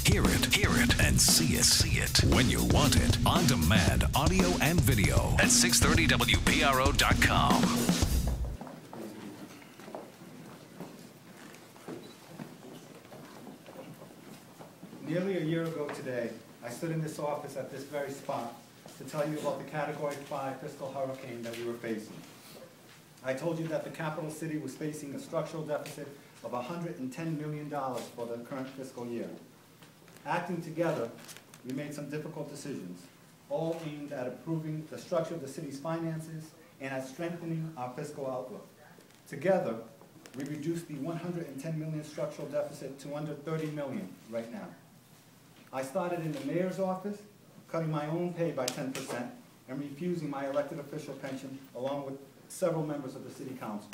hear it, and see it when you want it. On demand, audio and video at 630WPRO.com. Nearly a year ago today, I stood in this office at this very spot to tell you about the Category 5 fiscal hurricane that we were facing. I told you that the capital city was facing a structural deficit of $110 million for the current fiscal year. Acting together, we made some difficult decisions, all aimed at improving the structure of the city's finances and at strengthening our fiscal outlook. Together, we reduced the $110 million structural deficit to under $30 million right now. I started in the mayor's office, cutting my own pay by 10% and refusing my elected official pension along with several members of the city council.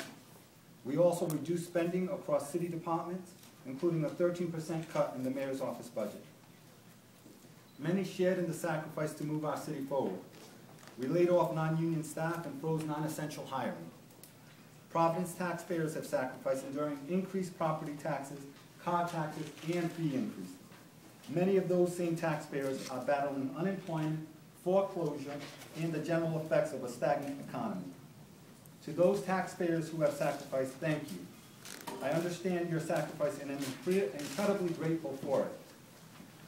We also reduced spending across city departments, including a 13% cut in the mayor's office budget. Many shared in the sacrifice to move our city forward. We laid off non-union staff and froze non-essential hiring. Providence taxpayers have sacrificed, enduring increased property taxes, car taxes, and fee increases. Many of those same taxpayers are battling unemployment, foreclosure, and the general effects of a stagnant economy. To those taxpayers who have sacrificed, thank you. I understand your sacrifice and am incredibly grateful for it.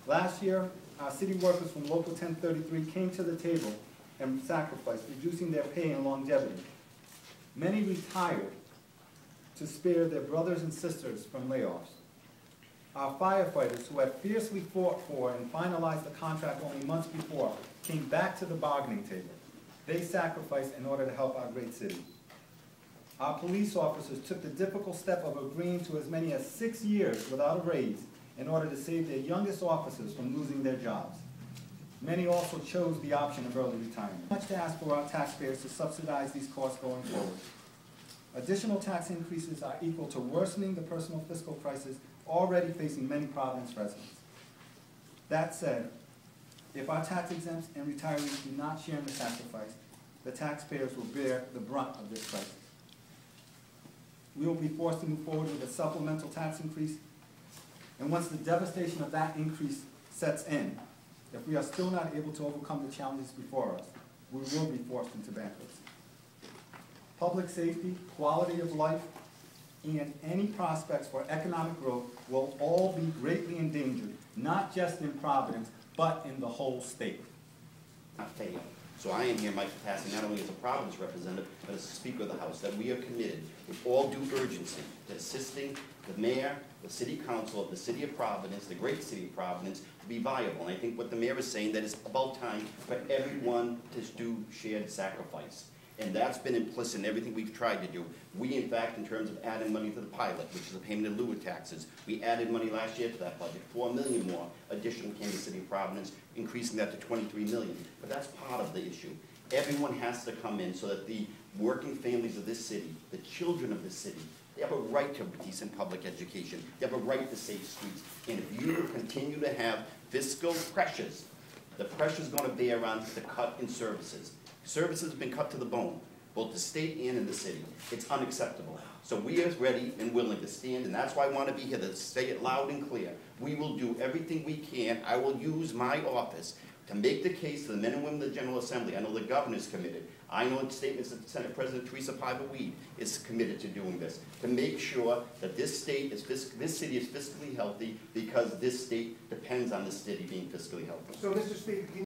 Last year, our city workers from Local 1033 came to the table and sacrificed, reducing their pay and longevity. Many retired to spare their brothers and sisters from layoffs. Our firefighters, who had fiercely fought for and finalized the contract only months before, came back to the bargaining table. They sacrificed in order to help our great city. Our police officers took the difficult step of agreeing to as many as 6 years without a raise in order to save their youngest officers from losing their jobs. Many also chose the option of early retirement. Much to ask for our taxpayers to subsidize these costs going forward. Additional tax increases are equal to worsening the personal fiscal crisis already facing many Providence residents. That said, if our tax exempts and retirees do not share in the sacrifice, the taxpayers will bear the brunt of this crisis. We will be forced to move forward with a supplemental tax increase, and once the devastation of that increase sets in, if we are still not able to overcome the challenges before us, we will be forced into bankruptcy. Public safety, quality of life, and any prospects for economic growth will all be greatly endangered, not just in Providence, but in the whole state. Not fail. So I am here in my capacity not only as a Providence representative, but as a Speaker of the House, that we are committed with all due urgency to assisting the Mayor, the City Council of the City of Providence, the great City of Providence, to be viable. And I think what the Mayor is saying, that it's about time for everyone to do shared sacrifice. And that's been implicit in everything we've tried to do. We, in fact, in terms of adding money to the pilot, which is a payment in lieu of taxes, we added money last year to that budget. $4 million more additional came to the City of Providence, increasing that to $23 million. But that's part of the issue. Everyone has to come in so that the working families of this city, the children of this city, they have a right to decent public education. They have a right to safe streets. And if you continue to have fiscal pressures, the pressure is going to bear on the cut in services. Services have been cut to the bone, both the state and in the city. It's unacceptable. So we are ready and willing to stand, and that's why I want to be here to say it loud and clear. We will do everything we can. I will use my office to make the case to the men and women of the General Assembly. I know the governor is committed. I know in statements that Senate President Teresa Piva-Weed is committed to doing this, to make sure that this city is fiscally healthy, because this state depends on this city being fiscally healthy. So, Mr. Speaker,